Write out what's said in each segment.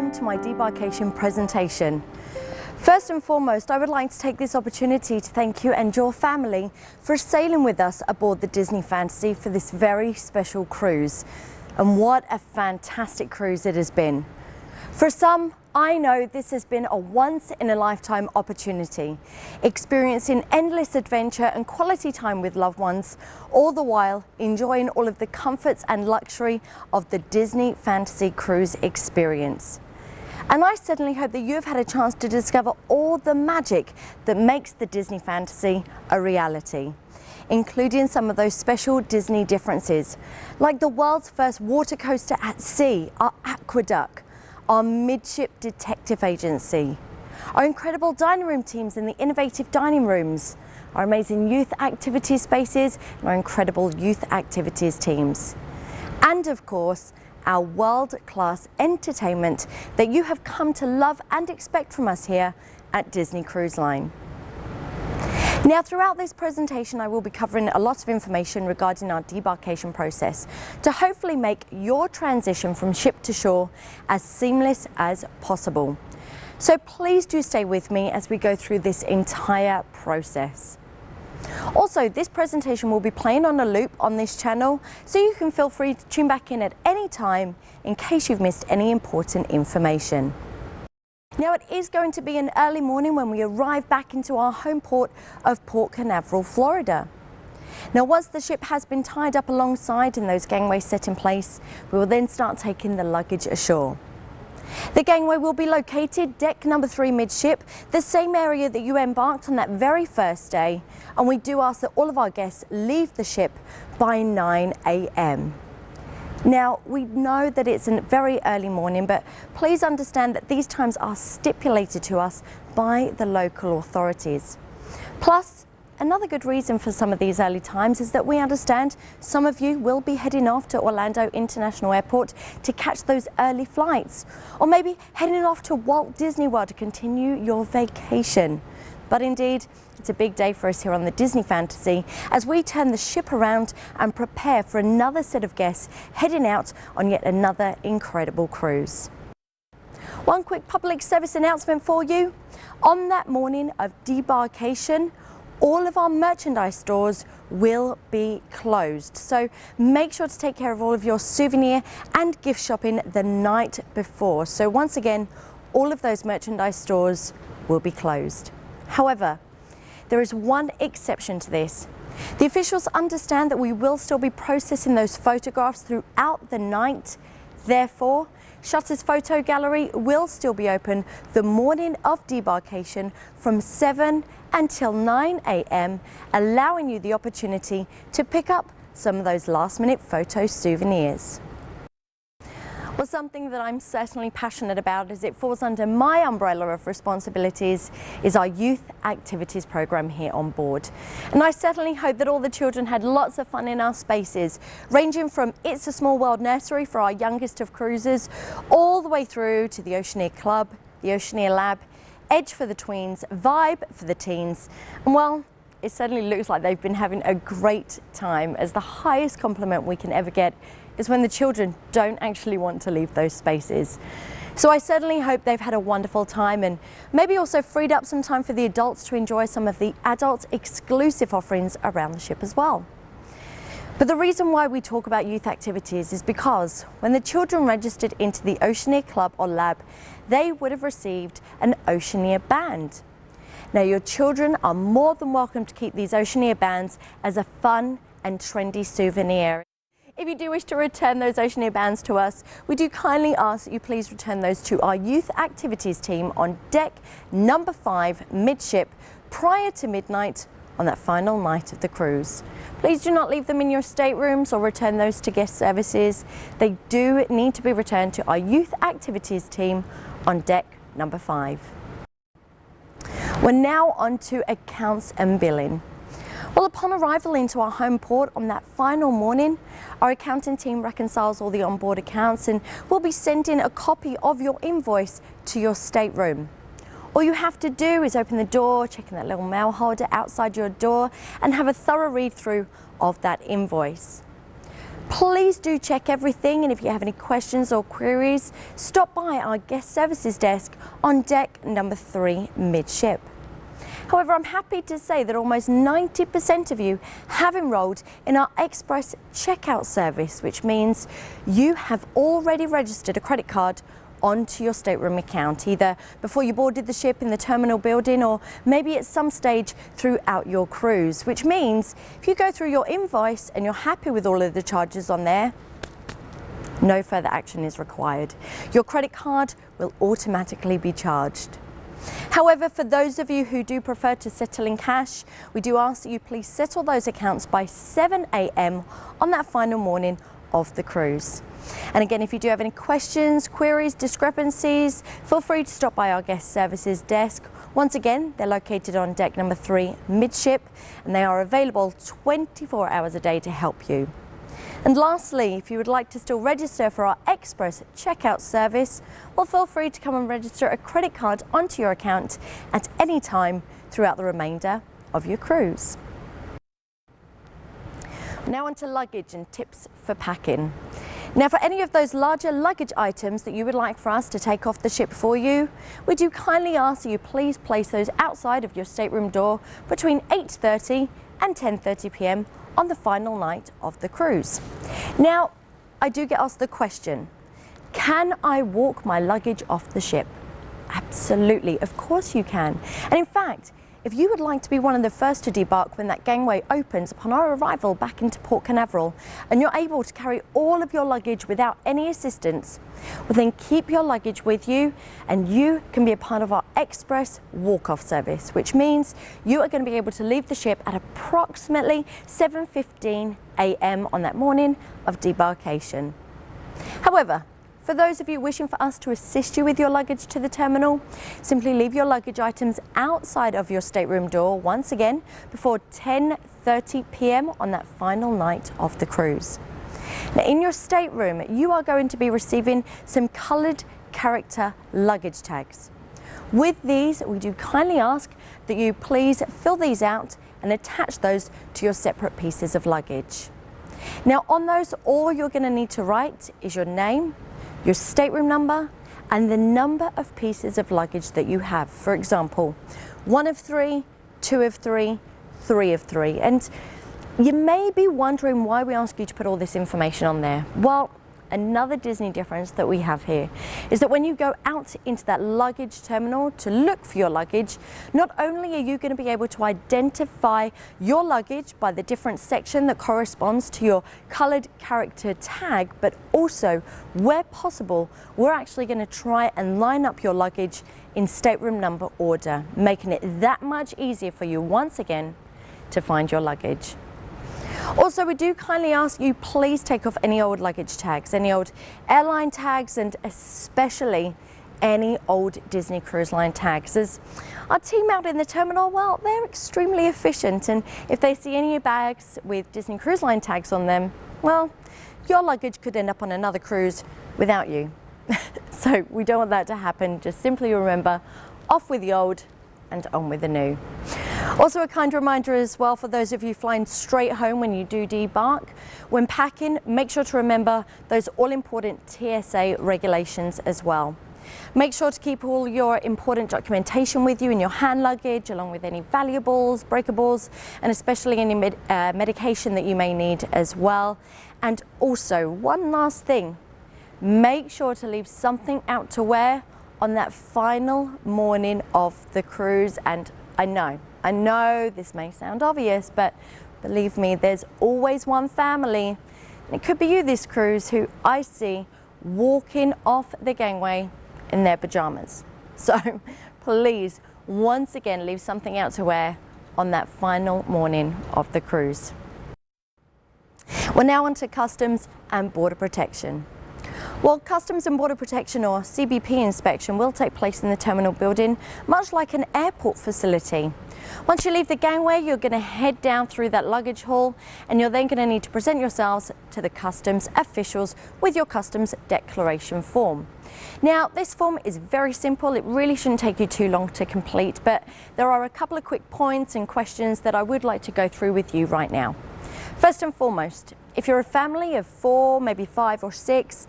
welcome to my debarkation presentation. First and foremost, I would like to take this opportunity to thank you and your family for sailing with us aboard the Disney Fantasy for this very special cruise. And what a fantastic cruise it has been. For some, I know this has been a once-in-a-lifetime opportunity, experiencing endless adventure and quality time with loved ones, all the while enjoying all of the comforts and luxury of the Disney Fantasy Cruise experience. And I certainly hope that you have had a chance to discover all the magic that makes the Disney Fantasy a reality, including some of those special Disney differences, like the world's first water coaster at sea, our aqueduct, our midship detective agency, our incredible dining room teams in the innovative dining rooms, our amazing youth activities spaces, and our incredible youth activities teams. And of course, our world-class entertainment that you have come to love and expect from us here at Disney Cruise Line. Now, throughout this presentation, I will be covering a lot of information regarding our debarkation process to hopefully make your transition from ship to shore as seamless as possible. So please do stay with me as we go through this entire process. Also, this presentation will be playing on a loop on this channel, so you can feel free to tune back in at any time in case you've missed any important information. Now, it is going to be an early morning when we arrive back into our home port of Port Canaveral, Florida. Now, once the ship has been tied up alongside and those gangways set in place, we will then start taking the luggage ashore. The gangway will be located deck number 3 midship, the same area that you embarked on that very first day, and we do ask that all of our guests leave the ship by 9 a.m. Now, we know that it's a very early morning, but please understand that these times are stipulated to us by the local authorities. Plus, another good reason for some of these early times is that we understand some of you will be heading off to Orlando International Airport to catch those early flights, or maybe heading off to Walt Disney World to continue your vacation. But indeed, it's a big day for us here on the Disney Fantasy as we turn the ship around and prepare for another set of guests heading out on yet another incredible cruise. One quick public service announcement for you. On that morning of debarkation, all of our merchandise stores will be closed. So make sure to take care of all of your souvenir and gift shopping the night before. So once again, all of those merchandise stores will be closed. However, there is one exception to this. The officials understand that we will still be processing those photographs throughout the night. Therefore, Shutter's photo gallery will still be open the morning of debarkation from 7 until 9 a.m., allowing you the opportunity to pick up some of those last-minute photo souvenirs. Well, something that I'm certainly passionate about, as it falls under my umbrella of responsibilities, is our youth activities program here on board. And I certainly hope that all the children had lots of fun in our spaces, ranging from It's a Small World nursery for our youngest of cruisers, all the way through to the Oceaneer Club, the Oceaneer Lab, Edge for the tweens, Vibe for the teens, and well, it certainly looks like they've been having a great time, as the highest compliment we can ever get is when the children don't actually want to leave those spaces. So I certainly hope they've had a wonderful time and maybe also freed up some time for the adults to enjoy some of the adult exclusive offerings around the ship as well. But the reason why we talk about youth activities is because when the children registered into the Oceaneer Club or Lab, they would have received an Oceaneer band. Now, your children are more than welcome to keep these Oceaneer bands as a fun and trendy souvenir. If you do wish to return those Oceaneer bands to us, we do kindly ask that you please return those to our youth activities team on deck number 5 midship prior to midnight on that final night of the cruise. Please do not leave them in your staterooms or return those to guest services. They do need to be returned to our youth activities team on deck number 5. We're now on to accounts and billing. Well, upon arrival into our home port on that final morning, our accounting team reconciles all the onboard accounts and will be sending a copy of your invoice to your stateroom. All you have to do is open the door, check in that little mail holder outside your door, and have a thorough read through of that invoice. Please do check everything, and if you have any questions or queries, stop by our guest services desk on deck number 3 midship. However, I'm happy to say that almost 90% of you have enrolled in our express checkout service, which means you have already registered a credit card onto your stateroom account, either before you boarded the ship in the terminal building or maybe at some stage throughout your cruise, which means if you go through your invoice and you're happy with all of the charges on there, no further action is required. Your credit card will automatically be charged. However, for those of you who do prefer to settle in cash, we do ask that you please settle those accounts by 7 a.m. on that final morning of the cruise. And again, if you do have any questions, queries, discrepancies, feel free to stop by our guest services desk. Once again, they're located on deck number 3 midship, and they are available 24 hours a day to help you. And lastly, if you would like to still register for our express checkout service, well, feel free to come and register a credit card onto your account at any time throughout the remainder of your cruise. Now onto luggage and tips for packing. Now, for any of those larger luggage items that you would like for us to take off the ship for you, we do kindly ask that you please place those outside of your stateroom door between 8:30 and 10:30 p.m. on the final night of the cruise. Now, I do get asked the question, can I walk my luggage off the ship? Absolutely, of course you can. And in fact, if you would like to be one of the first to debark when that gangway opens upon our arrival back into Port Canaveral, and you're able to carry all of your luggage without any assistance, well then keep your luggage with you and you can be a part of our express walk-off service, which means you are going to be able to leave the ship at approximately 7:15 a.m. on that morning of debarkation. However, for those of you wishing for us to assist you with your luggage to the terminal, simply leave your luggage items outside of your stateroom door once again before 10:30 p.m. on that final night of the cruise. Now, in your stateroom, you are going to be receiving some coloured character luggage tags. With these, we do kindly ask that you please fill these out and attach those to your separate pieces of luggage. Now, on those, all you're going to need to write is your name, your stateroom number, and the number of pieces of luggage that you have. For example, 1 of 3, 2 of 3, 3 of 3. And you may be wondering why we ask you to put all this information on there. Well, another Disney difference that we have here is that when you go out into that luggage terminal to look for your luggage, not only are you going to be able to identify your luggage by the different section that corresponds to your coloured character tag, but also, where possible, we're actually going to try and line up your luggage in stateroom number order, making it that much easier for you once again to find your luggage. Also, we do kindly ask you please take off any old luggage tags, any old airline tags, and especially any old Disney Cruise Line tags, as our team out in the terminal, well, they're extremely efficient, and if they see any bags with Disney Cruise Line tags on them, well, your luggage could end up on another cruise without you. So we don't want that to happen. Just simply remember, off with the old and on with the new. Also, a kind reminder as well for those of you flying straight home when you do debark, when packing, make sure to remember those all-important TSA regulations as well. Make sure to keep all your important documentation with you in your hand luggage, along with any valuables, breakables, and especially any medication that you may need as well. And also, one last thing, make sure to leave something out to wear on that final morning of the cruise. And I know this may sound obvious, but believe me, there's always one family, and it could be you this cruise, who I see walking off the gangway in their pajamas. So please, once again, leave something out to wear on that final morning of the cruise. We're now on to customs and border protection. Well, Customs and Border Protection, or CBP inspection, will take place in the terminal building, much like an airport facility. Once you leave the gangway, you're going to head down through that luggage hall, and you're then going to need to present yourselves to the customs officials with your customs declaration form. Now, this form is very simple. It really shouldn't take you too long to complete, but there are a couple of quick points and questions that I would like to go through with you right now. First and foremost, if you're a family of 4, maybe 5 or 6,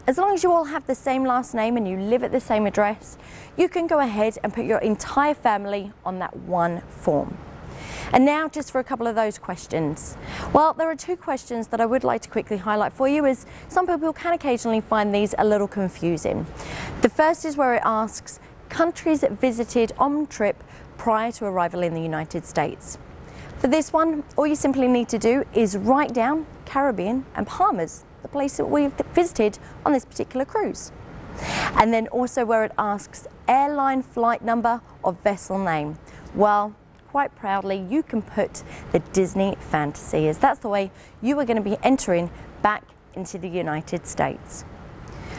as long as you all have the same last name and you live at the same address, you can go ahead and put your entire family on that one form. And now just for a couple of those questions. Well, there are 2 questions that I would like to quickly highlight for you, as some people can occasionally find these a little confusing. The first is where it asks countries visited on trip prior to arrival in the United States. For this one, all you simply need to do is write down Caribbean and Bahamas, the place that we've visited on this particular cruise. And then also where it asks airline flight number or vessel name. Well, quite proudly, you can put the Disney Fantasy, as that's the way you are going to be entering back into the United States.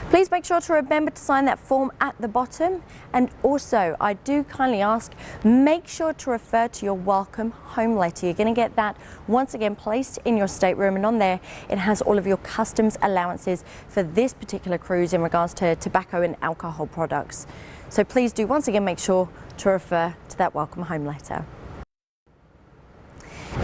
Please make sure to remember to sign that form at the bottom, and also I do kindly ask, make sure to refer to your welcome home letter. You're going to get that once again placed in your stateroom, and on there it has all of your customs allowances for this particular cruise in regards to tobacco and alcohol products. So please do once again make sure to refer to that welcome home letter.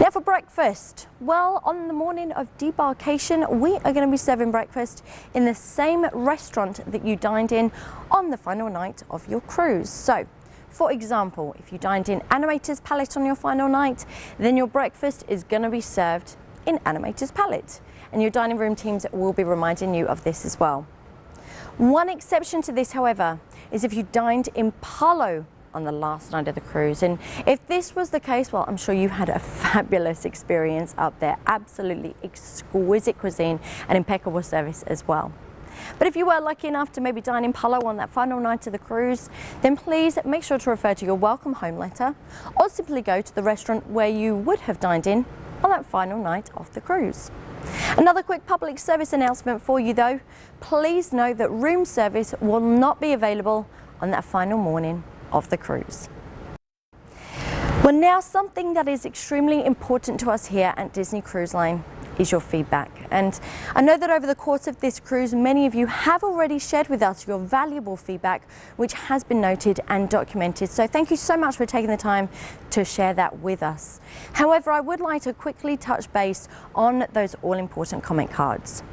Now for breakfast, well, on the morning of debarkation, we are going to be serving breakfast in the same restaurant that you dined in on the final night of your cruise. So, for example, if you dined in Animator's Palette on your final night, then your breakfast is going to be served in Animator's Palette, and your dining room teams will be reminding you of this as well. One exception to this, however, is if you dined in Palo on the last night of the cruise, and if this was the case, well, I'm sure you had a fabulous experience up there. Absolutely exquisite cuisine and impeccable service as well. But if you were lucky enough to maybe dine in Palo on that final night of the cruise, then please make sure to refer to your welcome home letter, or simply go to the restaurant where you would have dined in on that final night of the cruise. Another quick public service announcement for you though, please note that room service will not be available on that final morning of the cruise. Well, now something that is extremely important to us here at Disney Cruise Line is your feedback. And I know that over the course of this cruise, many of you have already shared with us your valuable feedback, which has been noted and documented. So thank you so much for taking the time to share that with us. However, I would like to quickly touch base on those all-important comment cards.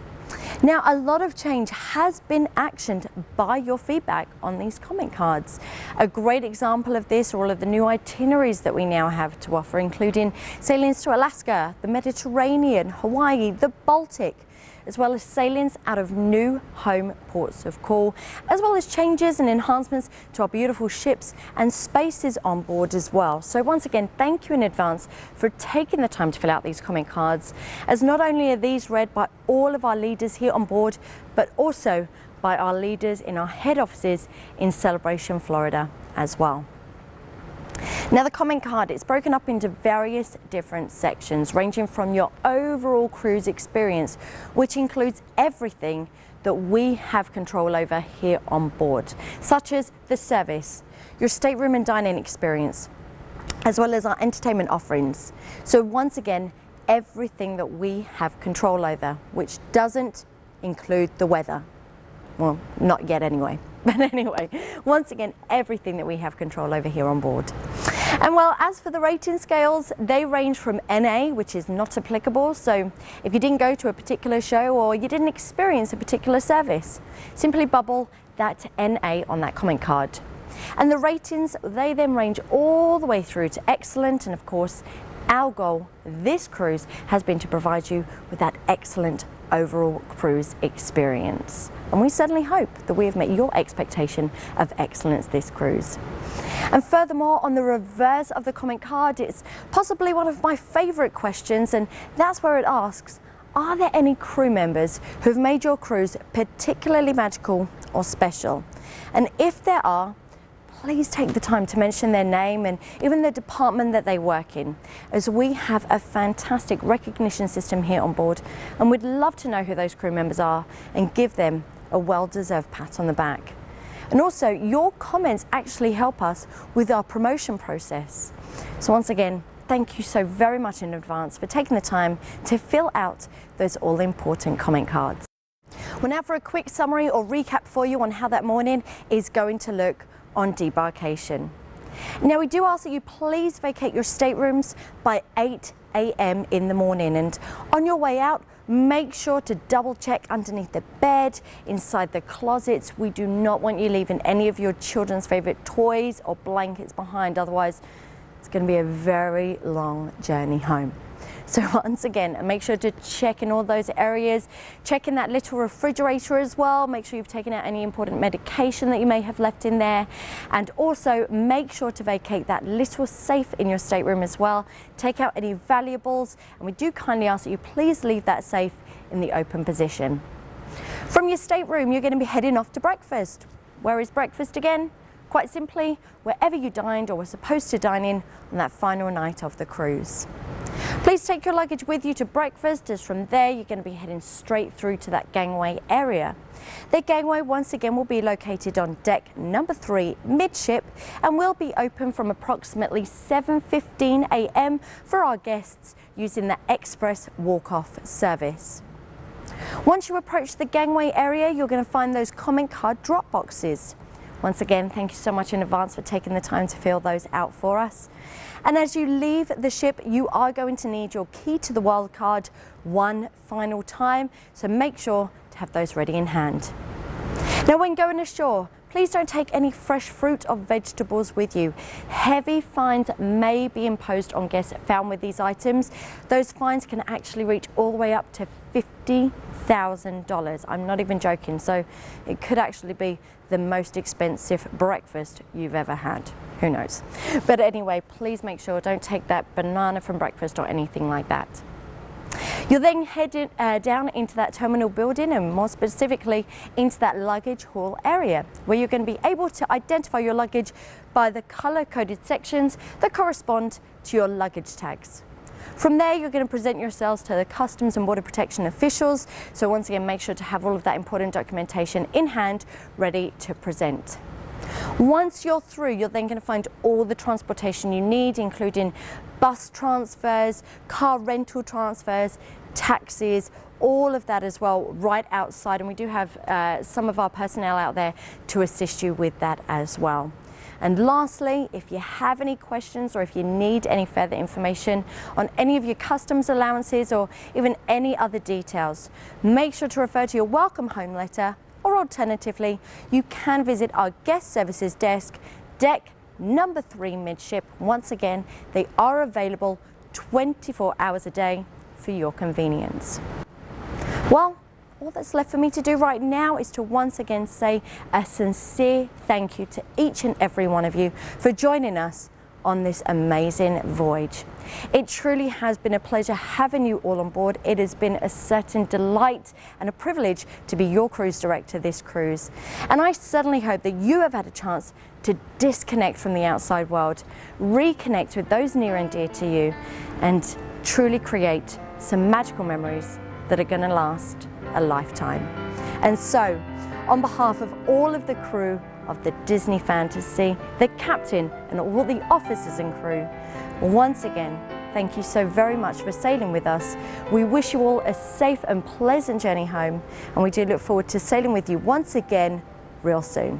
Now, a lot of change has been actioned by your feedback on these comment cards. A great example of this are all of the new itineraries that we now have to offer, including sailings to Alaska, the Mediterranean, Hawaii, the Baltic, as well as sailings out of new home ports of call, as well as changes and enhancements to our beautiful ships and spaces on board as well. So once again, thank you in advance for taking the time to fill out these comment cards, as not only are these read by all of our leaders here on board, but also by our leaders in our head offices in Celebration, Florida as well. Now, the comment card is broken up into various different sections, ranging from your overall cruise experience, which includes everything that we have control over here on board, such as the service, your stateroom and dining experience, as well as our entertainment offerings. So once again, everything that we have control over, which doesn't include the weather. Well, not yet anyway. But anyway, once again, everything that we have control over here on board. And well, as for the rating scales, they range from NA, which is not applicable. So if you didn't go to a particular show or you didn't experience a particular service, simply bubble that NA on that comment card. And the ratings, they then range all the way through to excellent. And of course, our goal this cruise has been to provide you with that excellent overall cruise experience. And we certainly hope that we have met your expectation of excellence this cruise. And furthermore, on the reverse of the comment card, it's possibly one of my favorite questions, and that's where it asks, are there any crew members who've made your cruise particularly magical or special? And if there are, please take the time to mention their name and even the department that they work in, as we have a fantastic recognition system here on board, and we'd love to know who those crew members are and give them a well-deserved pat on the back. And also, your comments actually help us with our promotion process. So once again, thank you so very much in advance for taking the time to fill out those all-important comment cards. Well, now for a quick summary or recap for you on how that morning is going to look on debarkation. Now, we do ask that you please vacate your staterooms by 8 a.m. in the morning, and on your way out, make sure to double check underneath the bed, inside the closets. We do not want you leaving any of your children's favorite toys or blankets behind, otherwise it's going to be a very long journey home. So once again, make sure to check in all those areas, check in that little refrigerator as well, make sure you've taken out any important medication that you may have left in there, and also make sure to vacate that little safe in your stateroom as well. Take out any valuables, and we do kindly ask that you please leave that safe in the open position. From your stateroom, you're going to be heading off to breakfast. Where is breakfast again? Quite simply, wherever you dined or were supposed to dine in on that final night of the cruise. Please take your luggage with you to breakfast, as from there you're going to be heading straight through to that gangway area. The gangway once again will be located on deck number 3 midship and will be open from approximately 7:15 a.m. for our guests using the express walk-off service. Once you approach the gangway area, you're going to find those comment card drop boxes. Once again, thank you so much in advance for taking the time to fill those out for us. And as you leave the ship, you are going to need your key to the wild card one final time, so make sure to have those ready in hand. Now, when going ashore, please don't take any fresh fruit or vegetables with you. Heavy fines may be imposed on guests found with these items. Those fines can actually reach all the way up to $50,000. I'm not even joking, so it could actually be the most expensive breakfast you've ever had. Who knows? But anyway, please make sure don't take that banana from breakfast or anything like that. You'll then head down into that terminal building, and more specifically into that luggage hall area, where you're going to be able to identify your luggage by the color-coded sections that correspond to your luggage tags. From there, you're going to present yourselves to the Customs and Border Protection officials. So once again, make sure to have all of that important documentation in hand, ready to present. Once you're through, you're then going to find all the transportation you need, including bus transfers, car rental transfers, taxis, all of that as well, right outside. And we do have some of our personnel out there to assist you with that as well. And lastly, if you have any questions or if you need any further information on any of your customs allowances or even any other details, make sure to refer to your welcome home letter, or alternatively, you can visit our guest services desk, deck number 3 midship. Once again, they are available 24 hours a day for your convenience. Well, all that's left for me to do right now is to once again say a sincere thank you to each and every one of you for joining us on this amazing voyage. It truly has been a pleasure having you all on board. It has been a certain delight and a privilege to be your cruise director this cruise. And I certainly hope that you have had a chance to disconnect from the outside world, reconnect with those near and dear to you, and truly create some magical memories that are going to last a lifetime. And so, on behalf of all of the crew of the Disney Fantasy, the captain and all the officers and crew, once again, thank you so very much for sailing with us. We wish you all a safe and pleasant journey home, and we do look forward to sailing with you once again real soon.